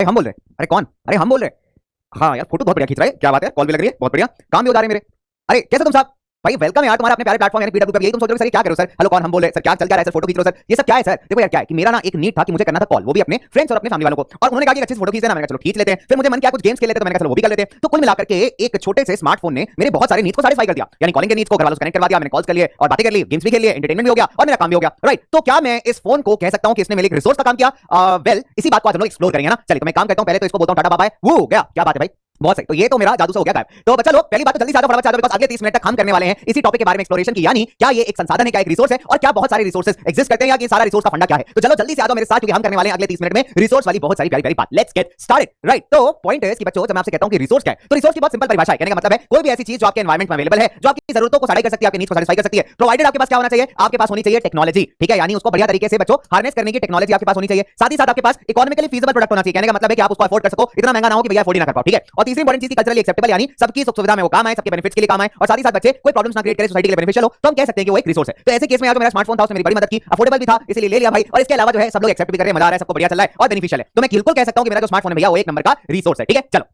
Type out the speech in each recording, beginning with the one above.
हम बोल रहे हैं। अरे कौन? अरे हम बोल रहे हैं। हाँ यार, फोटो बहुत बढ़िया खींच रहे हैं, क्या बात है, कॉल भी लग रही है, बहुत बढ़िया, काम भी हो जा रहे हैं मेरे। अरे कैसे तुम साहब? भाई वेलकम यार तुम्हारा अपने प्यारे प्लेटफॉर्म यानी पीडब्ल्यू पे। यही तुम सोच रहे हो सर, ये क्या कर रहे हो सर? हेलो कौन? हम बोल रहे हैं सर, क्या चल क्या रहा है सर? फोटो खींच रहे हो सर, ये सब क्या है सर? देखो यार क्या है कि मेरा ना एक नीड था कि मुझे करना था कॉल, वो भी अपने फ्रेंड्स और अपने फैमिली वालों को, और उन्होंने कहा कि अच्छी फोटो खींच लेना। मैंने कहा चलो खींच लेते हैं। फिर मुझे मन किया कुछ गेम्स खेल लेते, तो मैंने कहा चलो वो भी कर लेते हैं। तो कुल मिलाकर के एक छोटे से स्मार्टफोन ने मेरे बहुत सारे नीड्स को सैटिस्फाई कर दिया, यानी कॉलिंग के नीड्स को घर वालों से कनेक्ट करवा दिया, मैंने कॉल्स कर लिए और बातें कर ली, गेम्स भी खेल लिए, एंटरटेनमेंट भी हो गया और मेरा काम भी हो गया। राइट, तो क्या मैं इस फोन को कह सकता हूं कि इसने मेरे लिए रिसोर्स का काम किया? वेल, इसी बात को आज हम लोग एक्सप्लोर करेंगे ना। चलिए तो मैं काम करता हूं, पहले तो इसको बोलता हूं टाटा बाय बाय, वो हो गया, क्या बात है भाई, बहुत सही। तो ये तो मेरा जादू से हो गया गायब। तो बच्चा लोग पहली बात तो जल्दी से आ जाओ, फटाफट आ जाओ, बिकॉज़ अगले 30 मिनट तक हम करने वाले हैं इसी टॉपिक के बारे में एक्सप्लोरेशन की, यानी क्या ये एक संसाधन है, क्या एक रिसोर्स है, और क्या बहुत सारे रिसोर्सेज एग्जिस्ट करते हैं, या कि सारा रिसोर्स का फंडा क्या है। तो चलो जल्दी से आ जाओ मेरे साथ, क्योंकि हम करने वाले हैं अगले 30 मिनट में रिसोर्स वाली बहुत सारी प्यारी प्यारी बात। Let's get started. राइट, तो पॉइंट है कि बच्चों, जब मैं आपसे कहता हूं कि रिसोर्स क्या है, तो रिसोर्स की बहुत सिंपल परिभाषा है। कहने का मतलब है कोई भी ऐसी चीज जो आपके एनवायरमेंट में अवेलेबल है, जो आपकी जरूरतों को साटिस्फाई कर सकती है, आपकी नीड्स को साटिस्फाई कर सकती है, प्रोवाइडेड आपके पास क्या होना चाहिए? आपके पास होनी चाहिए टेक्नोलॉजी। ठीक है, यानी उसको बढ़िया तरीके से बच्चों हार्नेस करने की टेक्नोलॉजी आपके पास होनी चाहिए। साथ ही साथ आपके पास इकोनॉमिकली फीजिबल प्रोडक्ट होना चाहिए। कहने का मतलब है कि आप उसको अफोर्ड कर सको, इतना महंगा ना हो कि भैया अफोर्ड ही ना कर पाओ। ठीक है, और तीसरी इंपॉर्टेंट चीज कल्चरली एक्सेप्टेबल, यानी सबकी सुख सुविधा में वो काम आए, सबके बेनिफिट्स के लिए काम आए, और साथ ही साथ बच्चे कोई प्रॉब्लम्स ना क्रिएट करे, सोसाइटी के लिए बेनिफिशियल हो, तो हम कह सकते हैं कि वो एक रिसोर्स है। तो ऐसे केस में यार जो मेरा स्मार्टफोन था उसने मेरी बड़ी मदद की, अफोर्डेबल भी था इसलिए ले लिया भाई, और इसके अलावा जो है सब लोग एक्सेप्ट भी कर रहे हैं, मजा आ रहा है, सबको बढ़िया चल रहा है और बेनिफिशियल है। तो मैं बिल्कुल कह सकता हूं कि मेरा जो स्मार्टफोन है भैया वो एक नंबर का रिसोर्स है। ठीक है, चलो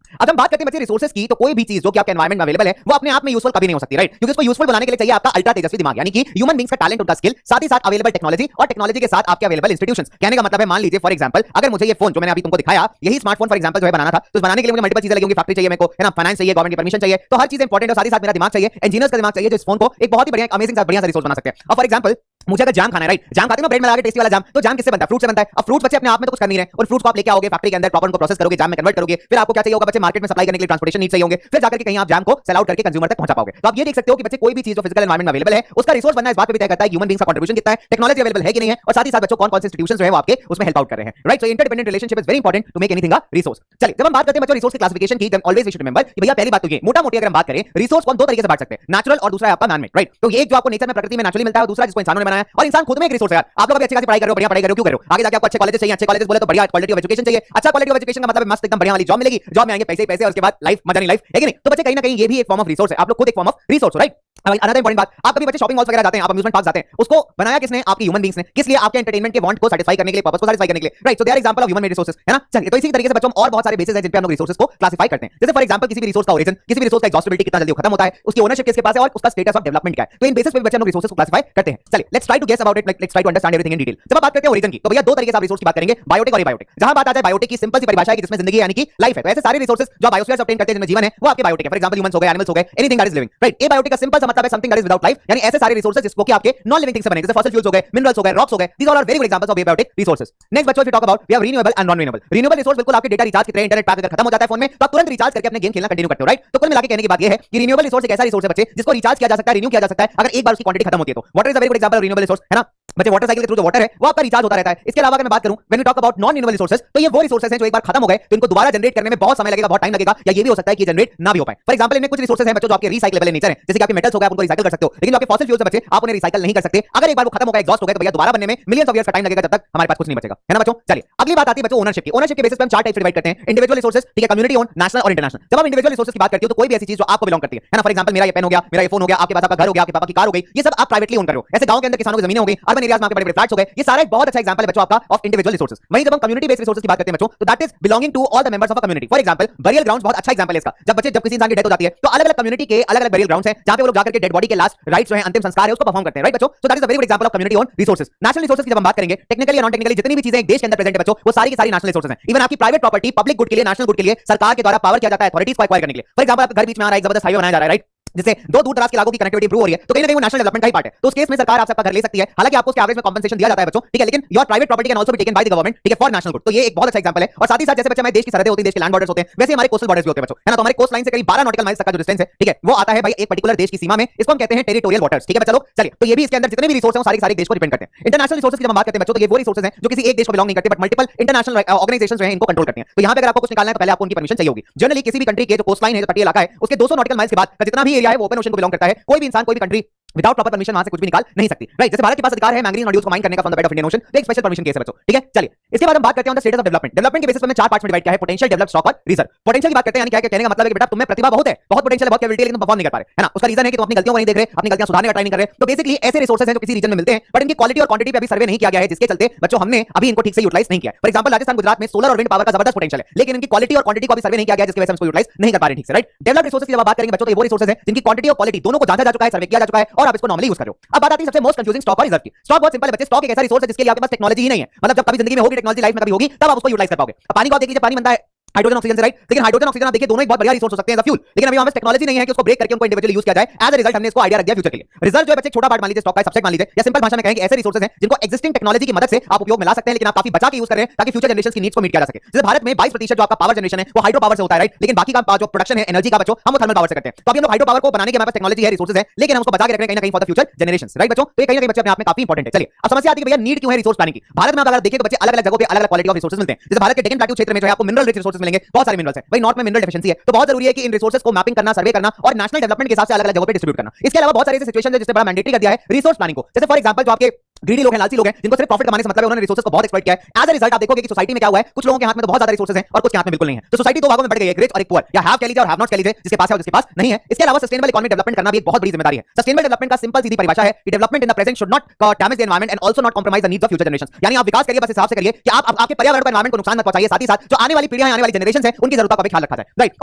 अब हम बात करते हैं बच्चे रिसोर्सेज की। तो कोई भी चीज जो कि आपके एनवायरमेंट में अवेलेबल है वो अपने आप में यूजफुल कभी नहीं हो सकती, राइट? क्योंकि उसको यूजफुल बनाने के लिए चाहिए आपका अल्ट्रा तेजस्वी दिमाग, यानी कि ह्यूमन बींग्स का टैलेंट, उनका स्किल, साथ ही साथ अवेलेबल टेक्नोलॉजी, और टेक्नोलॉजी के साथ आपके अवेलेबल इंस्टीट्यूशंस। कहने का मतलब है, मान लीजिए फॉर एग्जांपल अगर मुझे ये फोन जो मैंने अभी तुमको दिखाया, यही स्मार्टफोन फॉर एग्जांपल जो है बनाना था, तो बनाने के लिए मुझे मल्टीपल चीजें लगी होंगी, फैक्ट्री चाहिए मेरे को, है ना, फाइनेंस चाहिए, गवर्नमेंट की परमिशन चाहिए, तो हर चीज इंपॉर्टेंट है। साथ ही साथ मेरा दिमाग चाहिए, इंजीनियर्स का दिमाग चाहिए, जो इस फोन को एक बहुत ही बढ़िया अमेजिंग सा बढ़िया सा रिसोर्स बना सकते हैं। अब फॉर एग्जांपल मुझे अगर जाम खाना है, राइट, जाम खाते हो ना ब्रेड में लगा के टेस्टी वाला जाम, तो जाम किससे बनता है? फ्रूट से बनता है। अब फ्रूट बच्चे अपने आप में तो कुछ कर नहीं रहे, और फ्रूट को आप लेके आओगे फैक्ट्री के अंदर, प्रॉपर उनको प्रोसेस करोगे, जाम में कन्वर्ट करोगे, फिर आपको क्या चाहिए होगा बच्चे? मार्केट में सप्लाई करने के लिए ट्रांसपोर्टेशन नीड चाहिए होंगे, फिर जाकर के कहीं आप जाम को सेल आउट करके कंज्यूमर तक पहुंचा पाओगे। तो आप ये देख सकते हो कि बच्चे कोई भी चीज जो फिजिकल एनवायरमेंट में अवेलेबल है उसका रिसोर्स बनना इस बात पे भी तय करता है ह्यूमन बीइंग्स का कंट्रीब्यूशन कितना है, टेक्नोलॉजी अवेलेबल है कि नहीं है, और साथ ही साथ बच्चों कौन कौन से इंस्टीट्यूशंस जो है वो आपके उसमें हेल्प आउट कर रहे हैं, right? So interdependent relationship is very important to make anything a resource. चलिए जब हम बात करते हैं बच्चों रिसोर्स की क्लासिफिकेशन की, then always we should remember कि भैया पहली बात तो ये मोटा मोटी अगर हम बात करें रिसोर्स को हम दो तरीके से बांट सकते हैं, नेचुरल और दूसरा है आपका मैन मेड, राइट? तो एक जो आपको नेचर में प्रकृति में नेचुरली मिलता है, और दूसरा जिसको इंसानों ने बनाया, और इंसान खुद में एक रिसोर्स है यार। आप लोग अभी अच्छी खासी पढ़ाई कर रहे हो, बढ़िया पढ़ाई कर रहे हो, क्यों कर रहे हो? आगे जाके आपको अच्छे कॉलेज चाहिए, अच्छे कॉलेज बोले तो बढ़िया क्वालिटी ऑफ एजुकेशन चाहिए। अच्छा क्वालिटी ऑफ एजुकेशन का मतलब मस्त एकदम बढ़िया वाली जॉब मिलेगी, जॉब में आएंगे पैसे पैसे, और उसके बाद लाइफ मजा नहीं, लाइफ है कि नहीं? तो बच्चे कहीं ना कहीं ये भी एक फॉर्म ऑफ रिसोर्स है, आप लोग खुद एक फॉर्म ऑफ रिसोर्स हो, राइट? अनदर इंपॉर्टेंट बात, आप कभी बच्चे शॉपिंग मॉल्स वगैरह जाते हैं, आप अम्यूजमेंट पार्क जाते हैं, उसको बनाया किसने? आपकी ह्यूमन बीइंग्स ने। किस लिए? आपके एंटरटेनमेंट के वांट को सैटिस्फाई करने के लिए, पर्पस को सैटिस्फाई करने के लिए, right? So they are example of human made resources, है ना? चलिए तो इसी तरीके से बच्चों और बहुत सारे बेसिस हैं जिन पे हम लोग रिसोर्सेज को क्लासिफाई करते हैं। जैसे फॉर एग्जांपल किसी भी रिसोर्स का ओरिजिन, किसी भी रिसोर्स का एग्जॉस्टिबिलिटी कितना जल्दी खत्म होता है, उसकी ओनरशिप किसके पास है, और उसका स्टेटस ऑफ डेवलपमेंट क्या है। तो इन बेसिस पे बच्चे हम लोग रिसोर्सेज को क्लासिफाई करते हैं। चलिए let's try to guess about it, let's try to understand everything in detail. जब आप बात करते हैं ओरिजिन की, तो भैया दो तरीके से आप रिसोर्स की बात करेंगे, बायोटिक और एबायोटिक। जहां बात आ जाए बायोटिक की, सिंपल सी परिभाषा है कि जिसमें जिंदगी यानी कि लाइफ है, तो ऐसे सारे रिसोर्सेज जो बायोस्फीयर से ऑब्टेन करते हैं, जिनमें जीवन है, वो आपके बायोटिक है। फॉर एग्जांपल ह्यूमंस हो गए, एनिमल्स हो गए, anything that is living, right? Abiotic का सिंपल सा मतलब है something that is without life, यानी ऐसे सारे रिसोर्सेज जिसको कि आपके नॉन लिविंग थिंग्स से बने, जैसे फॉसिल फ्यूल्स हो गए, मिनरल्स हो गए, रॉक्स हो गए, these all are very good examples of abiotic resources. Next बच्चों, we talk about we have renewable and non renewable. Renewable resource बिल्कुल आपके डेटा रिचार्ज की तरह, इंटरनेट पैक अगर खत्म हो जाता है फोन में, तो आप तुरंत रिचार्ज करके अपने गेम खेलना कंटिन्यू करते हो, राइट? तो कुल मिलाकर कहने की बात यह है कि रिन्यूएबल रिसोर्स एक ऐसा रिसोर्स है बच्चे जिसको रिचार्ज किया जा सकता है, रिन्यू किया जा सकता है अगर एक बार उसकी क्वांटिटी खत्म होती है। तो water is a very good example of renewable resource, है ना बच्चे? वाटर साइकिल के थ्रू जो वाटर है वो आपका रिचार्ज होता रहता है। इसके अलावा अगर मैं बात करूं when we talk about non renewable resources, तो ये वो रिसोर्सेज हैं जो एक बार खत्म हो गए तो इनको दोबारा जनरेट करने में बहुत समय लगेगा, बहुत टाइम लगेगा, या ये भी हो सकता है कि जनरेट ना भी हो पाए। फॉर एग्जांपल इनमें कुछ रिसोर्सेज हैं बच्चों जो आपके रिसाइक्लेबल नेचर है, जैसे कि आपके मेटल्स हो गए, आप उनको रिसाइकिल कर सकते हो, लेकिन जो आपके फॉसिल फ्यूल्स है बच्चे, आप उन्हें रिसाइकिल नहीं कर सकते। अगर एक बार वो खत्म हो गए, एग्जॉस्ट हो गए, तो भैया दोबारा बनने में मिलियंस ऑफ ईयर्स का टाइम लगेगा, जब तक हमारे पास कुछ नहीं बचेगा, है ना बच्चों? चलिए अगली बात आती है बच्चों ओनरशिप की। ओनरशिप के बेसिस पे हम चार टाइप से डिवाइड करते हैं, इंडिविजुअल रिसोर्सेज, ठीक है, कम्युनिटी ओन, नेशनल और इंटरनेशनल। जब आप इंडिविजुअल रिसोर्सेज की बात करते हो तो कोई भी ऐसी चीज जो आपको बिलोंग करती है ना, फॉर एग्जांपल मेरा ये पेन हो गया, मेरा ये फोन हो गया, आपके पास आपका घर हो गया, आपके पापा की कार हो गई, ये सब आप प्राइवेटली ओन कर रहे हो। ऐसे गांव के अंदर किसानों की जमीनें हो गई, अर्बन एरियाज में आपके बड़े-बड़े फ्लैट्स हो गए, ये सारा एक बहुत अच्छा एग्जांपल है बच्चों आपका ऑफ इंडिविजुअल रिसोर्सेज। वहीं जब हम कम्युनिटी बेस्ड रिसोर्सेज की बात करते हैं बच्चों, तो that is belonging to all the members of a community. For example burial grounds बहुत अच्छा एग्जांपल है इसका। जब किसी इंसान की डेथ हो जाती है तो अलग-अलग कम्युनिटी के अलग-अलग बरियल ग्राउंड्स हैं जहां पे वो लोग जाकर के डेड बॉडी के लास्ट राइट्स जो है, अंतिम संस्कार है, उसको परफॉर्म करते हैं, राइट बच्चों? So that is a very good example of community own resources. National resources की जब हम बात करेंगे, टेक्निकली या नॉन टेक्निकली जितनी भी चीजें एक देश के अंदर प्रेजेंट है बच्चों, वो सारी की सारी नेशनल रिसोर्सेज हैं। इवन आपकी प्राइवेट प्रॉपर्टी पब्लिक गुड के लिए, नेशनल गुड के लिए सरकार के द्वारा पावर किया जाता है अथॉरिटीज को एक्वायर करने के लिए। फॉर एग्जांपल आपका घर बीच में आ रहा है, एक जबरदस्त हाईवे बनाया जा रहा है, राइट? जिससे दो दूर दराज के इलाकों की कनेक्टिविटी इंप्रूव हो रही है, तो कहीं ना कहीं वो नेशनल डेवलपमेंट का ही पार्ट है। तो उस केस में सरकार आपसे आपका घर ले सकती है, हालांकि आपको उसके एवरेज में कंपनसेशन दिया जाता है बच्चों, ठीक है, लेकिन your private property can also be taken by the government, ठीक है, फॉर नेशनल गुड। तो ये एक बहुत अच्छा एग्जांपल है। और साथ ही साथ जैसे बच्चे हमारे देश की सरहदें होती हैं, देश के लैंड बॉर्डर्स होते हैं, वैसे हमारे कोस्टल बॉर्डर्स भी होते हैं बच्चों, है ना? तो हमारे कोस्ट लाइन से करीब 12 नॉटिकल माइल्स तक का जो डिस्टेंस है, ठीक है, वो आता है भाई एक पर्टिकुलर देश की सीमा में, इसको हम कहते हैं टेरिटोरियल वाटर्स, ठीक है बच्चा लोग? चलिए तो ये भी इसके अंदर जितने भी रिसोर्स हैं वो सारे सारे देश को डिपेंड करते हैं। इंटरनेशनल रिसोर्सेज की जब हम बात करते हैं बच्चों, तो ये वो रिसोर्सेज हैं जो किसी एक देश को बिलोंग नहीं करते, बट मल्टीपल इंटरनेशनल ऑर्गेनाइजेशंस जो हैं इनको कंट्रोल करते हैं। तो यहां पे अगर आपको कुछ निकालना है तो पहले आपको उनकी परमिशन चाहिए होगी। जनरली किसी भी कंट्री के जो कोस्ट लाइन है, जो तटीय इलाका है, उसके 200 नॉटिकल माइल्स के बाद का जितना भी एरिया है वो ओपन ओशन को बिलोंग करता है। कोई भी इंसान, कोई भी कंट्री विदाउट प्रॉपर परमिशन वहां से कुछ भी निकाल नहीं सकती, राइट। जैसे भारत के पास अधिकार है मैंगनीज नोड्यूल्स को माइन करने का from the bed of Indian ocean, तो एक स्पेशल परमिशन केस है बच्चों, ठीक है। चलिए इसके बाद हम बात करते हैं on the status of development. Development के बेसिस पे हमने चार पार्ट्स में डिवाइड किया है, पोटेंशियल, डेवलप, स्टॉक और रिजर्व। पोटेंशियल की बात करते हैं, यानी क्या कहने का मतलब है कि बेटा तुम्हें प्रतिभा बहुत है, बहुत पोटेंशियल है, बहुत कैपेबिलिटी है, लेकिन तुम परफॉर्म नहीं कर पा रहे, है ना। उसका रीजन है कि तुम अपनी गलतियों को नहीं देख रहे, अपनी गलतियां सुधारने का ट्राई नहीं कर रहे। तो बेसिकली ऐसे रिसोर्सेज हैं जो किसी रीजन में मिलते हैं, बट इनकी क्वालिटी और क्वांटिटी पे अभी सर्वे नहीं किया गया है, जिसके चलते बच्चों हमने अभी इनको ठीक से यूटिलाइज नहीं किया। फॉर एग्जांपल राजस्थान, गुजरात में सोलर और विंड पावर का जबरदस्त पोटेंशियल है, लेकिन इनकी क्वालिटी और क्वांटिटी को अभी सर्वे नहीं किया गया, जिसकी वजह से हम इसको यूटिलाइज नहीं कर पा रहे ठीक से, राइट। डेवलप्ड रिसोर्सेज की जब बात करेंगे बच्चों, तो ये वो रिसोर्सेज हैं जिनकी क्वांटिटी और क्वालिटी दोनों को जांचा जा चुका है, सर्वे किया जा चुका है और आप इसको नॉर्मली यूज कर रहे हो। अब बात आती है सबसे मोस्ट कंफ्यूजिंग स्टॉक और रिजर्व की। स्टॉक बहुत सिंपल है बच्चे, स्टॉक एक ऐसा रिसोर्स है जिसके लिए आपके पास टेक्नोलॉजी ही नहीं है, मतलब जब कभी जिंदगी में होगी टेक्नोलॉजी, लाइफ में कभी होगी, तब आप उसको यूटिलाइज कर पाओगे। पानी को आप देख लीजिए, पानी बनता है हाइड्रोजन ऑक्सीजन से, राइट। लेकिन हाइड्रोजन ऑक्सीजन आप देखिए दोनों एक बहुत बढ़िया रिसोर्स हो सकते हैं एज अ फ्यूल, लेकिन अभी हमारे पास टेक्नोलॉजी नहीं है कि उसको ब्रेक करके उनको इंडिविजुअली यूज किया जाए। एज अ रिजल्ट हमने इसको आइडिया रख दिया फ्यूचर के लिए। रिजर्व जो है बच्चे छोटा पार्ट मान लीजिए, स्टॉक का सबसेट मान लीजिए, या सिंपल भाषा में कहेंगे ऐसे रिसोर्सेज हैं जिनको एक्जिस्टिंग टेक्नोलॉजी की मदद से आप उपयोग में ला सकते हैं, लेकिन आप काफी बचा के यूज कर रहे हैं ताकि फ्यूचर जनरेशन की नीड्स को मीट किया जा सके। जैसे भारत में 22% जो आपका पावर जनरेशन है वो हाइड्रो पावर से होता है, राइट। लेकिन बाकी का जो प्रोडक्शन है एनर्जी का बच्चों, हम थर्मल पावर से करते हैं। तो अभी हम लोग हाइड्रो पावर को बनाने के हमारे पास टेक्नोलॉजी है, रिसोर्सेज है, लेकिन हम उसको बचा के रख रहे हैं कहीं ना कहीं for the future generations, right बच्चों। तो ये कहीं ना कहीं बच्चे अपने आप में काफी इंपॉर्टेंट है। चलिए अब समस्या आती है कि भैया नीड क्यों है रिसोर्स प्लानिंग की। भारत में अगर देखें तो बच्चे अलग अलग जगहों पे अलग अलग क्वालिटी ऑफ रिसोर्सेज मिलते हैं। जैसे भारत के डेक्कन प्लेटू क्षेत्र में जो है आपको मिनरल रिच रिसोर्सेज मिलेंगे, बहुत सारे मिनरल्स हैं भाई, नॉर्थ में मिनरल डेफिशिएंसी है, तो बहुत जरूरी है कि इन रिसोर्सेज को मैपिंग करना, सर्वे करना और नेशनल डेवलपमेंट के हिसाब से अलग अलग जगहों पे डिस्ट्रीब्यूट करना। इसके अलावा बहुत सारे ऐसे सिचुएशन है जिससे बड़ा मैंडेटरी कर दिया है रिसोर्स प्लानिंग को। जैसे फॉर एग्जांपल जो आपके ग्रीडी लोग हैं, लालची लोग हैं, जिनको सिर्फ प्रॉफिट कमाने से मतलब है, उन्होंने रिसोर्सेज को बहुत एक्सप्लॉइट किया है। एज अ रिजल्ट आप देखोगे कि सोसाइटी में क्या हुआ है, कुछ लोगों के हाथ में तो बहुत ज्यादा रिसोर्सेज हैं और कुछ के हाथ में बिल्कुल नहीं है। तो सोसाइटी दो भागों में बढ़ गई है, एक रिच और एक पुअर, या हैव कह लीजिए और हैव नॉट कह लीजिए, जिसके पास है और जिसके पास नहीं है। इसके अलावा सस्टेनेबल इकोनॉमिक डेवलपमेंट करना भी एक बहुत बड़ी जिम्मेदारी है। सस्टेनेबल डेवलपमेंट का सिंपल सीधी परिभाषा है कि development in the present should not damage the environment and also not compromise the needs of future generations. यानी आप विकास करिए बस हिसाब से करिए कि आप आपके पर्यावरण को, एनवायरनमेंट को नुकसान मत पहुंचाइए, साथ ही साथ जो आने वाली पीढ़ियां, आने वाली जनरेशन है, उनकी जरूरतों का भी ख्याल रखा जाए, राइट।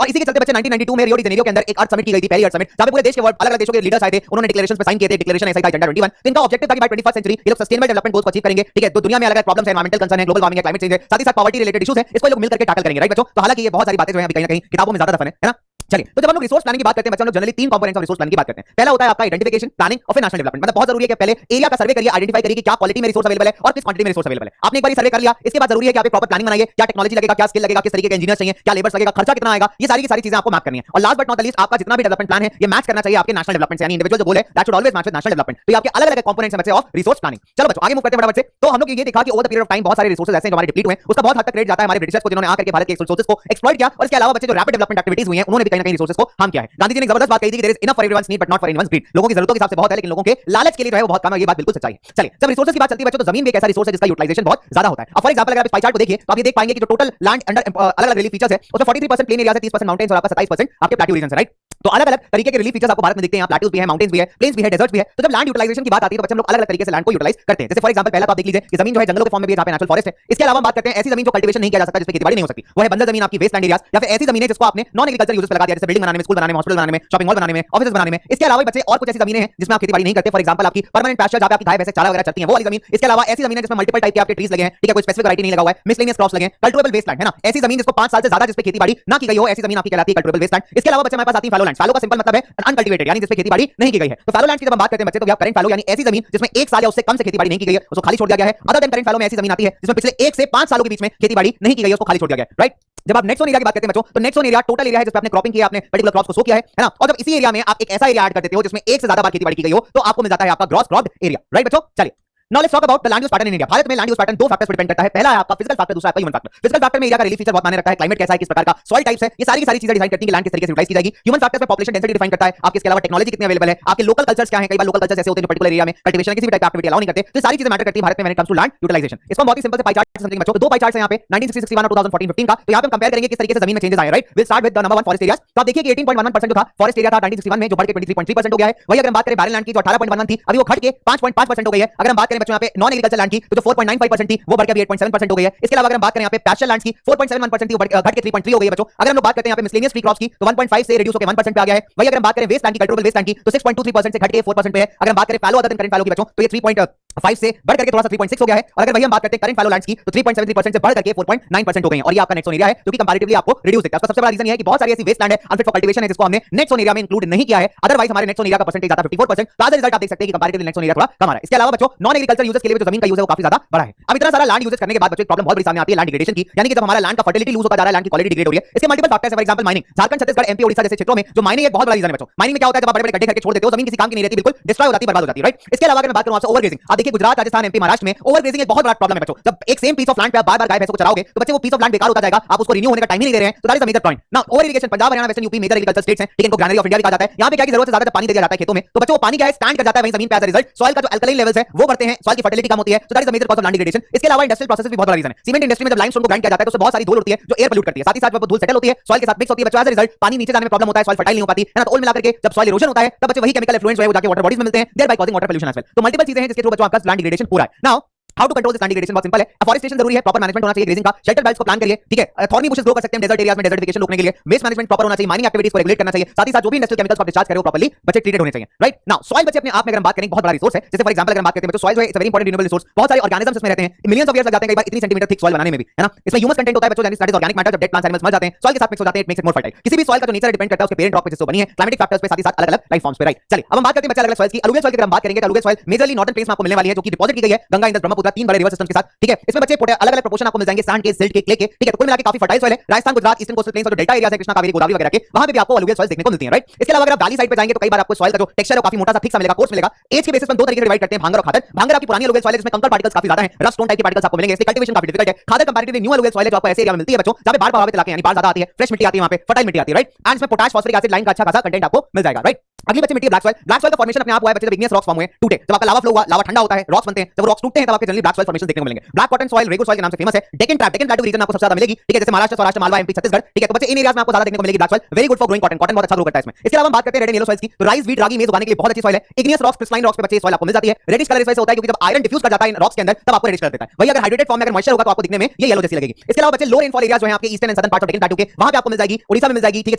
और इसी के चलते बच्चे 1992 में रियो डी जेनेरियो के अंदर एक अर्थ समिट की गई थी, पहली अर्थ समिट, जहां पे पूरे देश के अलग अलग देशों के लीडर्स आए थे, उन्होंने डिक्लेरेशंस पे साइन किए थे। डिक्लेरेशन ऐसा था एजेंडा 21। तो इनका ऑब्जेक्टिव था कि बाय 21st सेंचुरी ये लोग सस्टेनेबल डेवलपमेंट गोल्स को अचीव करेंगे, ठीक है। तो दुनिया में अलग अलग प्रॉब्लम्स है, एनवायरमेंटल कंसर्न है, ग्लोबल वार्मिंग है, क्लाइमेट चेंज है, साथ ही साथ पॉवर्टी रिलेटेड इश्यूज है, इसको लोग मिलकर के टैकल करेंगे, राइट बच्चों। तो हालांकि ये बहुत सारी बातें जो है अभी कहीं ना कहीं किताबों में ज्यादा दफन है ना। चलिए तो जब हम लोग रिसोर्स प्लानिंग की बात करते हैं बच्चों, हम लोग जनरली तीन कंपोनेंट्स ऑफ रिसोर्स प्लानिंग की बात करते हैं। पहला होता है आपका आइडेंटिफिकेशन, प्लानिंग और फिर नेशनल डेवलपमेंट। मतलब बहुत जरूरी है कि पहले एरिया का सर्वे करिए, आइडेंटिफाई करिए कि क्या क्वालिटी में रिसोर्स अवेलेबल है और किस क्वांटिटी में रिसोर्स अवेलेबल है। आपने एक बार सर्वे कर लिया, इसके बाद जरूरी है कि आप एक प्रॉपर प्लानिंग बनाइए, क्या टेक्नोलॉजी लगेगा, क्या स्किल लगेगा, किस तरीके के इंजीनियर्स चाहिए, क्या लेबर्स लगेगा, खर्चा कितना आएगा, ये सारी की सारी चीजें आपको मैप करनी है। और last but not the least आपका जितना भी डेवलपमेंट प्लान है ये मैच करना चाहिए आपके नेशनल डेवलपमेंट से, यानी इंडिविजुअल जो गोल है that should always match with national development. तो ये आपके अलग अलग कंपोनेंट्स हैं बच्चे ऑफ रिसोर्स प्लानिंग। चलो बच्चों आगे मूव करते हैं फटाफट से। तो हम लोग ये देखा कि over the period of time बहुत सारे रिसोर्सेज ऐसे हैं जो हमारे डिप्लीट हुए हैं, उसका बहुत हद तक क्रेडिट जाता है हमारे ब्रिटिशर्स को, जिन्होंने आकर के भारत के रिसोर्सेज को एक्सप्लॉइट किया। और इसके अलावा बच्चे जो रैपिड डेवलपमेंट एक्टिविटीज हुई हैं उन्होंने भी कहीं ना कहीं रिसोर्सेज को हार्म किया है। गांधी जी ने जबरदस्त बात कही थी कि there is enough for everyone's need but not for anyone's greed. लोगों की जरूरतों के हिसाब से बहुत है, लेकिन लोगों के लालच के लिए जो है वो बहुत कम है। ये बात बिल्कुल सच्चाई है। चलिए जब रिसोर्सेज की बात चलती है बच्चों, तो जमीन भी एक ऐसा रिसोर्स है जिसका यूटिलाइजेशन बहुत ज्यादा होता है। अब फॉर एग्जांपल अगर आप इस पाई चार्ट को देखिए तो आप ये देख पाएंगे कि जो टोटल लैंड अंडर अलग अलग रिलीफ फीचर्स है उसमें 43% प्लेन एरिया है, 30% माउंटेन्स और आपका 27% आपके प्लेट्यू रीजन है, राइट। तो अलग अलग तरीके के रिलीफ फीचर्स आपको भारत में दिखते हैं, प्लेट्यूज भी है, माउंटेन्स भी है, प्लेन्स भी है, डेजर्ट्स भी है। तो जब लैंड यूटिलाइजेशन की बात आती है तो बच्चे हम लोग अलग अलग तरीके से लैंड को यूटिलाइज करते हैं। जैसे फॉर एग्जांपल पहला तो आप देख लीजिए कि जमीन जो है जंगलों के फॉर्म में भी है, जहां पे नेचुरल फॉरेस्ट है। इसके अलावा बात करते हैं ऐसी जमीन जो कल्टीवेशन नहीं किया जा सकता, जिसमें खेतीबाड़ी नहीं हो सकती, वो है बंजर जमीन, आपकी वेस्ट लैंड एरियाज, या फिर ऐसी जमीन है जिसको आपने नॉन एग्रीकल्चर यूजेस पे लगा दिया, जैसे बिल्डिंग बनाने में, स्कूल बनाने में, हॉस्पिटल बनाने में, शॉपिंग मॉल बनाने में, ऑफिस बनाने में। इसके अलावा बच्चे और कुछ ऐसी जमीनें हैं जिसमें आप खेतीबाड़ी नहीं करते, फॉर एग्जांपल आपकी परमानेंट पैस्चर, जहां पे आपकी गाय भैंस चारा वगैरह चलती है, वो वाली जमीन। इसके अलावा ऐसी जमीन है जिसमें मल्टीपल टाइप के आपके ट्रीज लगे हैं, ठीक है, कोई स्पेसिफिक वैरायटी नहीं लगा हुआ है, मिसलेनियस क्रॉप्स लगे हैं, कल्टिवेबल वेस्टलैंड है ना। ऐसी जमीन जिसको 5 साल से ज्यादा जिस पे खेतीबाड़ी ना की गई हो, ऐसी जमीन आपकी कहलाती है कल्टिवेबल वेस्टलैंड। इसके अलावा बच्चे हमारे पास आती है फैलो लैंड। फैलो का सिंपल मतलब है अनकल्टिवेटेड, यानी जिस पे खेतीबाड़ी नहीं की गई है। तो फैलो लैंड की जब हम बात करते हैं बच्चे, तो करेंट फैलो यानी ऐसी जमीन जिसमें 1 साल या उससे कम से खेतीबाड़ी नहीं की गई है, उसको खाली छोड़ दिया गया है। अदर देन करेंट फैलो में ऐसी जमीन आती है जिसमें पिछले 1 से 5 सालों के बीच में खेतीबाड़ी नहीं की गई है, उसको खाली छोड़ दिया गया है, राइट। जब आप नेक्स्ट जोन एरिया की बात करते हैं बच्चों, तो next zone area total area है जिसमें आपने क्रॉपिंग किया, आपने पर्टिकुलर क्रॉप्स को सो किया है ना। और जब इसी एरिया में आप एक ऐसा एरिया ऐड कर देते हो जिसमें एक से ज्यादा बार खेतीबाड़ी की गई हो, तो आपको मिल जाता है आपका ग्रॉस क्रॉप्ड एरिया, राइट बच्चों। चलिए now let's talk about the land use pattern in India. Bharat में लैंड यूज पैटर्न दो फैक्टर्स पर डिपेंड करता है। पहला है आपका फिजिकल फैक्टर, दूसरा आपका ह्यूमन फैक्टर। फिजिकल फैक्टर में एरिया का रिलीफ फीचर बहुत मायने रखता है, क्लाइमेट कैसा है, किस प्रकार का सॉइल टाइप्स है, ये सारी की सारी चीजें डिसाइड करती हैं कि लैंड किस तरीके से यूटिलाइज की जाएगी। ह्यूमन फैक्टर में पॉपुलेशन डेंसिटी डिफाइन करता है, आपके इसके अलावा टेक्नोलॉजी कितनी अवेलेबल है, आपके लोकल कल्चर्स क्या है, कई बार लोकल कल्चर्स ऐसे होते हैं जो पर्टिकुलर एरिया में कल्टीवेशन किसी भी टाइप की एक्टिविटी अलाउ नहीं करते। तो सारी चीजें मैटर करती है भारत में when it comes to land utilisation. इसको बहुत ही सिंपल से पाई चार्ट समझेंगे बच्चों। दो पाई चार्ट्स हैं यहाँ पे 1960, 61 और 2014, 15 का। तो यहाँ पे हम कंपेयर करेंगे किस तरीके से जमीन में चेंजेस आए, right. Will start with the number 1 forest areas. तो आप देखिए कि 18.11% जो था फॉरेस्ट एरिया था 1961 में, जो बढ़ के 23.3% हो गया है। वही अगर हम बात करें बैरन लैंड की जो 18.11 थी, अभी वो घट के 5.5% हो गई है। अगर हम बात करें बच्चों यहाँ पे नॉन एग्रीकल्चर लैंड की, तो जो 4.95% थी वो बढ़कर 8.7% हो गई है। इसके अलावा अगर हम बात करें यहाँ पे पैस्चर लैंड्स की 4.71% थी, वो घट के 3.3 हो गई है बच्चों। अगर हम लोग बात करते हैं यहाँ पे मिसलेनियस ट्री क्रॉप्स की, तो 1.5 से रिड्यूस होकर 1% पे आ गया है। वही अगर हम बात करें वेस्ट लैंड की, कल्टिवेबल वेस्ट लैंड की, तो 6.23% से घट के 4% पे है। अगर हम बात करें फैलो अदर देन करंट फैलो की बच्चों, तो ये 3.5 से बढ़ करके थोड़ा सा 3.6 हो गया है। और अगर वही हम बात करते हैं करंट फैलो लैंड्स की, तो 3.73% से बढ़ करके 4.9% हो गई है। और ये आपका नेक्स्ट जोन एरिया है जो कि कंपैरेटिवली आपको रिड्यूस दिखता है। उसका सबसे बड़ा रीजन ये है कि बहुत सारी ऐसी वेस्ट लैंड है अनफिट फॉर कल्टीवेशन है, जिसको हमने नेक्स्ट जोन एरिया में इंक्लूड नहीं किया है। अदरवाइज हमारे नेक्स्ट जोन एरिया का परसेंटेज आता है 54%। तो आज रिजल्ट आप देख सकते हैं कि कंपैरेटिवली नेक्स्ट जोन एरिया थोड़ा कम आ रहा है। इसके अलावा बच्चों नॉन एग्रीकल्चर यूजेस के लिए जो जमीन का यूज है वो काफी ज्यादा बड़ा है। अब इतना सारा लैंड यूजेस करने के बाद बच्चों एक प्रॉब्लम बहुत बड़ी सामने आती है लैंड डिग्रेडेशन की, यानी कि जब हमारा लैंड का फर्टिलिटी लूज होता जा रहा है, लैंड की क्वालिटी डिग्रेड हो रही है। इसके मल्टीपल फैक्टर्स है, for example mining, Jharkhand, Chhattisgarh, MP, Odisha जैसे क्षेत्रों में जो माइनिंग एक बहुत बड़ा रीजन है बच्चों। माइनिंग में क्या होता है, जब आप बड़े-बड़े गड्ढे करके छोड़ देते हो, जमीन किसी काम की नहीं रहती, बिल्कुल डिस्ट्रॉय हो जाती है, बर्बाद हो जाती है, राइट। इसके अलावा अगर मैं बात करूं आपसे ओवरग्रेजिंग, आप देखिए गुजरात, राजस्थान, एमपी, महाराष्ट्र में ओवरग्रेजिंग एक बहुत बड़ा प्रॉब्लम है बच्चों। जब एक सेम पीस ऑफ लैंड पे आप बार-बार गाय भैंसों को चराओगे तो बच्चे वो पीस ऑफ लैंड बेकार होता जाएगा, आप उसको रिन्यू होने का टाइम ही नहीं दे रहे हैं, तो that is a major point. Now over irrigation, Punjab, Haryana, western UP major agriculture states हैं, ठीक है, इनको ग्रैनरी ऑफ इंडिया भी कहा जाता है। यहां पे क्या की जरूरत से ज्यादा पानी दे दिया जाता है खेतों में, तो बच्चों वो पानी क्या है, स्टैंड कर जाता है वहीं जमीन पे, एज अ रिजल्ट सॉइल का जो अल्कलाइन लेवल्स है वो बढ़ते हैं, सॉइल की फर्टिलिटी कम होती है, तो that is a major cause of land degradation. इसके अलावा इंडस्ट्रियल प्रोसेस भी बहुत बड़ा रीजन है। सीमेंट इंडस्ट्री में जब लाइमस्टोन को ग्राइंड किया जाता है तो उससे बहुत सारी धूल उड़ती है जो एयर पोल्यूट करती है, साथ ही साथ वो धूल सेटल होती है, सॉइल के साथ मिक्स होती है बच्चों, एज अ रिजल्ट पानी नीचे जाने में प्रॉब्लम होता है, सॉइल फर्टाइल नहीं हो पाती है ना। तो ऑल मिलाकर के जब सॉइल इरोजन होता है तब बच्चे वही केमिकल एफ्लुएंस जो है वो जाके वाटर बॉडीज में मिलते हैं, thereby causing water pollution as well. तो मल्टीपल चीजें हैं जिसके थ्रू बच्चों आपका लैंड डिग्रेडेशन पूरा है। Now how to control this land degradation बहुत सिंपल है, अफॉरेस्टेशन जरूरी है, प्रॉपर मैनेजमेंट होना चाहिए ग्रेजिंग का, शेल्टर बेल्ट्स को प्लान करिए, ठीक है, थॉर्नी बुशेस ग्रो कर सकते हैं डेजर्ट एरियाज में डेजर्टिफिकेशन रोकने के लिए, वेस्ट मैनेजमेंट प्रॉपर होना चाहिए, माइनिंग एक्टिविटीज को रेगुलेट करना चाहिए, साथ ही साथ जो भी इंडस्ट्रियल केमिकल्स को आप डिस्चार्ज कर रहे हो प्रॉपर्ली बच्चे ट्रीटेड होने चाहिए, राइट। नाउ सॉइल बच्चे अपने आप में अगर हम बात करें बहुत बड़ा रिसोर्स है, जैसे फॉर एग्जांपल अगर हम बात करते हैं तो सॉइल जो है it's a very important renewable resource, बहुत सारे ऑर्गेनिजम्स इसमें रहते हैं, मिलियंस ऑफ ईयर्स लग जाते हैं कई बार इतनी सेंटीमीटर थिक सॉइल बनाने में भी, है ना। इसमें ह्यूमस कंटेंट होता है बच्चों, दैट इज ऑर्गेनिक मैटर, जब डेड प्लांट्स एनिमल्स मर जाते हैं सॉइल के साथ मिक्स हो जाते हैं, it makes it more fertile. किसी भी सॉइल का जो नेचर डिपेंड करता है उसके पेरेंट रॉक पे जिससे बनी है, क्लाइमेटिक फैक्टर्स पे, साथ ही साथ अलग-अलग लाइफ फॉर्म्स पे, राइट। चलिए अब हम बात करते हैं बच्चे अलग-अलग सॉइल्स की। अलुवियल सॉइल की अगर हम बात करेंगे तो alluvial soil majorly northern plains में आपको मिलने वाली है जो कि डिपॉजिट की गई है गंगा, इंदस, ब्रह्मपुत्र, तीन बड़े रिवर सिस्टम के साथ, ठीक है। इसमें बच्चे अलग-अलग प्रोपोर्शन आपको मिल जाएंगे, सैंड के, सिल्ट के, क्ले के, ठीक है। तो कुल मिला के काफी फर्टाइल सॉइल है। Rajasthan, Gujarat, eastern coastal planes और जो डेल्टा एरियाज है कृष्णा, कावेरी, गोदावरी वगैरह के, वहां पे भी आपको अलुवियल सॉइल्स देखने को मिलती है, राइट। इसके अलावा अगर आप वैली साइड पे जाएंगे तो कई बार आपको सॉइल का जो टेक्सचर है काफी मोटा सा थिक सा मिलेगा, कोर्स मिलेगा। एज के बेसिस पर दो तरीके से डिवाइड करते हैं, भांगर और खादर। भांगर आपकी पुरानी अलुवियल सॉइल है जिसमें कंकड़ पार्टिकल्स काफी ज्यादा हैं, रफ स्टोन टाइप के पार्टिकल्स आपको मिलेंगे, इसलिए कल्टीवेशन काफी डिफिकल्ट है। खादर कंपैरेटिवली न्यू अलुवियल सॉइल है जो आपको ऐसे एरिया में मिलती है बच्चों जहां पे बाढ़ प्रभावित इलाके, यानी बाढ़ ज्यादा आती है, फ्रेश मिट्टी आती है, वहां पे फर्टाइल मिट्टी आती है, राइट। एंड इसमें पोटाश, फास्फोरिक एसिड, लाइन का अच्छा खासा कंटेंट आपको मिल जाएगा, राइट। अगली बच्चे मिट्टी ब्लैक सॉइल। ब्लैक सॉइल का फॉर्मेशन अपने आप हुआ है बच्चे जब इग्नियस रॉक्स फॉर्म हुए, टूटे, जब आपका लावा फ्लो हुआ, लावा ठंडा होता है, रॉक्स बनते हैं, जब रॉक्स टूटते हैं तब आपके जनरली ब्लैक सॉइल फॉर्मेशन देखने को मिलेंगे। Black cotton soil regular soil के नाम से फेमस है। डेक्कन प्लेटू रीजन आपको सबसे ज्यादा मिलेगी, ठीक है, जैसे महाराष्ट्र, सौराष्ट्र, मालवा, एमपी, छत्तीसगढ़, ठीक है। तो बच्चे इन एरियाज में आपको ज्यादा देखने को मिलेगी black soil, very good for growing cotton, cotton बहुत अच्छा ग्रो करता है इसमें। इसके अलावा हम बात करते हैं रेड एंड येलो सॉइल्स की, तो राइस, व्हीट, रागी, मेज उगाने के लिए बहुत अच्छी सॉइल है। इग्नियस रॉक्स, क्रिस्टलाइन रॉक्स पे बच्चे सॉइल आपको मिल जाती है। रेडिश कलर इस वजह से होता है क्योंकि जब आयरन डिफ्यूज कर जाता है इन रॉक्स के अंदर तब आपको रेडिश कलर देता है। वही अगर हाइड्रेटेड फॉर्म में अगर मॉइस्चर होगा तो आपको दिखने में ये येलो जैसी लगेगी। इसके अलावा बच्चे लो रेनफॉल एरियाज जो है आपके eastern and southern part of Deccan प्लेटू के, वहां पे आपको मिल जाएगी, ओडिशा में मिल जाएगी, ठीक है,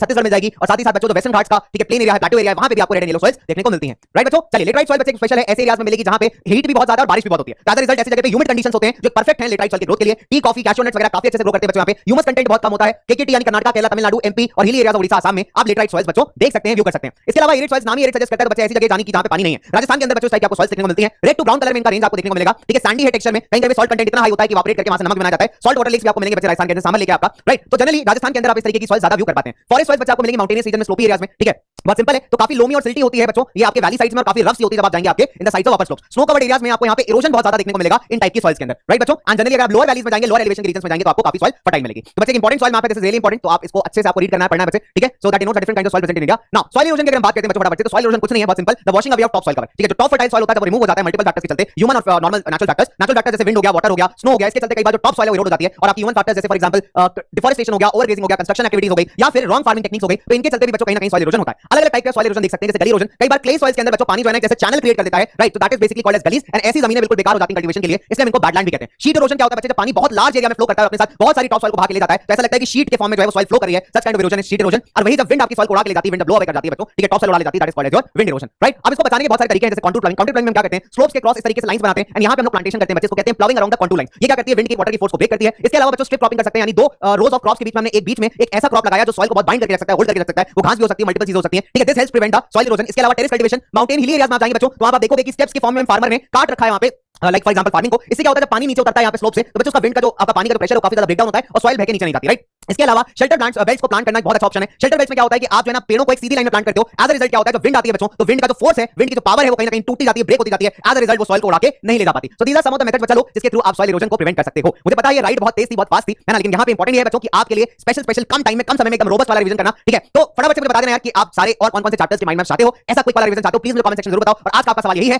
छत्तीसगढ़ मिल जाएगी, और साथ ही साथ बच्चों जो वेस्टर्न घाट्स का, ठीक है, प्लेन एरिया है, प्लेटू एरिया है, वहां पे भी आपको रेड एंड येलो सॉइल्स देखने को मिलती हैं, राइट बच्चों। चलिए लेटराइट सॉइल बच्चे स्पेशल है, ऐसे एरियाज में मिलेगी जहां पे हीट भी बहुत ज्यादा और बारिश भी बहुत होती है। एज अ रिजल्ट ऐसी जगह पे ह्यूमिड कंडीशंस होते हैं जो परफेक्ट हैं लेटराइट सॉइल के ग्रोथ के लिए। टी, कॉफी, कैशू नट्स वगैरह काफी अच्छे से ग्रो करते हैं बच्चों। यहाँ पे ह्यूमस कंटेंट बहुत कम होता है। केकेटी यानी कर्नाटक, केरला, तमिलनाडु, एमपी और हिली एरियाज ओडिशा, असम में आप लेटराइट सॉइल्स बच्चों देख सकते हैं, व्यू कर सकते हैं। इसके अलावा एरिड सॉइल्स नाम ही एरिड सजेस्ट करता है बच्चे ऐसी जगह जाने की जहां पे पानी नहीं है। राजस्थान के अंदर बच्चों इस टाइप की आपको सॉइल्स देखने को मिलती है। रेड टू ब्राउन कलर में इनका रेंज आपको देखने को मिलेगा, ठीक है। सैंडी है टेक्सचर में, कहीं कहीं सॉल्ट कंटेंट इतना हाई होता है कि इवापोरेट करके वहां से नमक बनाया जाता है। सॉल्ट वाटर लेक्स भी आपको मिलेंगे बच्चे राजस्थान के अंदर, सामान लेके आपका, राइट। तो जनरली राजस्थान के अंदर आप इस तरीके की सॉइल ज्यादा व्यू कर पाते हैं। फॉरेस्ट सॉइल्स बच्चे आपको मिलेंगे माउंटेनियस रीजन में, स्लोपी एरियाज में, ठीक है, बहुत सिंपल है। तो काफी लोमी और सिल्टी होती है बच्चों, ये आपके वैली साइड्स में और काफी रफ सी होती है जब आप जाएंगे आपके in the sides of upper slopes. Snow covered areas में आपको यहाँ पे इरोजन बहुत ज्यादा देखने को मिलेगा इन टाइप की सॉइल्स के अंदर, राइट बच्चों। एंड जनरली अगर आप लोअर वैलीज में जाएंगे, लोअर एलिवेशन के रीजन में जाएंगे तो आपको काफी सॉइल फर्टाइल मिलेगी। तो बच्चे इंपॉर्टेंट सॉइल मैप है, दिस इज रियली इंपॉर्टेंट, तो आप इसको अच्छे से आपको रीड करना है, पढ़ना है बच्चे, ठीक है। So that you know the different kind of soil present in India. Now soil erosion की अगर हम बात करते हैं बच्चों, तो सॉइल इरोजन कुछ नहीं है, बहुत simple, the washing away of top soil cover, ठीक है। जो टॉप फर्टाइल सॉइल होता है वो रिमूव हो जाता है मल्टीपल फैक्टर्स के चलते, ह्यूमन और नॉर्मल नेचुरल फैक्टर्स जैसे विंड हो गया, वाटर हो गया, स्नो हो गया, इसके चलते कई बार जो टॉप सॉइल है वो इरोड हो जाती है। और आपकी ह्यूमन फैक्टर्स जैसे फॉर एग्जांपल डिफॉरेस्टेशन हो गया, ओवरग्रेजिंग हो गया, कंस्ट्रक्शन एक्टिविटीज हो गई, या फिर रॉन्ग फार्मिंग टेक्निक्स हो गई, तो इनके चलते भी बच्चों कहीं ना कहीं सॉइल इरोजन होता है। अलग अलग टाइप का सॉइल इरोजन देख सकते हैं, जैसे गली इरोजन, कई बार क्ले सॉइल्स के अंदर बच्चों पानी जो है जैसे चैनल क्रिएट कर देता है, राइट। तो that is basically called as gullies, and ऐसी जमीनें बिल्कुल बेकार हो जाती हैं कल्टीवेशन के लिए, इसलिए हम इनको बैडलैंड भी कहते हैं। शीट इरोजन क्या होता है बच्चे, जब पानी बहुत लार्ज एरिया में फ्लो करता है अपने साथ बहुत सारी टॉप सॉइल को भाग के ले जाता है, तो ऐसा लगता है कि शीट के फॉर्म में जो है वो सॉइल फ्लो कर रही है, such kind of erosion is sheet erosion. और वही जब विंड आपकी सॉइल को उड़ा के ले जाती है, विंड ब्लो अवे कर जाती है बच्चों, ठीक है, टॉप सॉइल उड़ा ले जाती है, that is called as your wind erosion, right. अब इसको बचाने के बहुत सारे तरीके हैं, जैसे कॉन्टूर प्लानिंग। कॉन्टूर प्लानिंग में क्या करते हैं, स्लोप्स के क्रॉस इस तरीके से लाइंस बनाते हैं, एंड यहां पे हम लोग प्लांटेशन करते हैं बच्चे, इसको कहते हैं ploughing around the contour line. ये क्या करती है, विंड की वाटर की फोर्स को ब्रेक करती है। इसके अलावा बच्चों स्ट्रिप क्रॉपिंग कर सकते हैं, यानी दो रोज ऑफ क्रॉप्स के बीच में हमने एक बीच में एक ऐसा क्रॉप लगाया जो सॉइल को बहुत बाइंड करके रख सकता है, होल्ड करके रख सकता है। वो घास भी हो सकती है, मल्टीपल चीजें हो सकती हैं, ठीक है। This helps prevent the soil erosion. इसके अलावा terrace cultivation, mountain hilly areas में आप जाएंगे बच्चों तो आप देखोगे कि स्टेप्स के फॉर्म में फार्मर ने काट रखा है वहां पे, लाइक फॉर एग्जांपल फार्मिंग को। इससे क्या होता है, जब पानी नीचे उतरता है यहाँ पे स्लोप से, तो बच्चों उसका विंड का जो आपका पानी का जो प्रेशर है वो काफी ज्यादा ब्रेकडाउन होता है और सॉइल बह के नीचे नहीं जाती, राइट। इसके अलावा शेल्टर प्लांट्स बेल्ट्स को प्लांट करना एक बहुत अच्छा ऑप्शन है। शेल्टर बेल्ट्स में क्या होता है कि आप जो है ना पेड़ों को एक सीधी लाइन में प्लांट करते हो, एज अ रिजल्ट क्या होता है, जब विंड आती है बच्चों तो विंड का जो फोर्स है, विंड की जो पावर है वो कहीं ना कहीं टूटी जाती है, ब्रेक होती जाती है, एज अ रिजल्ट वो सॉइल को उड़ा के नहीं ले जा पाती। So these are some of the methods बच्चा लोग जिसके थ्रू आप सॉइल इरोजन को प्रिवेंट कर सकते हो। मुझे पता है ये राइड बहुत तेज थी, बहुत फास्ट थी, है ना, लेकिन यहाँ पे इंपॉर्टेंट है बच्चों कि आपके लिए स्पेशल कम टाइम में, कम समय में एकदम रोबस्ट वाला रिवीजन करना, ठीक है। तो फटाफट से मुझे बता देना यार कि आप सारे और कौन कौन से चैप्टर्स के माइंड में चाहते हो, ऐसा कोई वाला रिवीजन चाहते हो, प्लीज मुझे कमेंट सेक्शन जरूर बताओ। और आज का आपका सवाल यही है,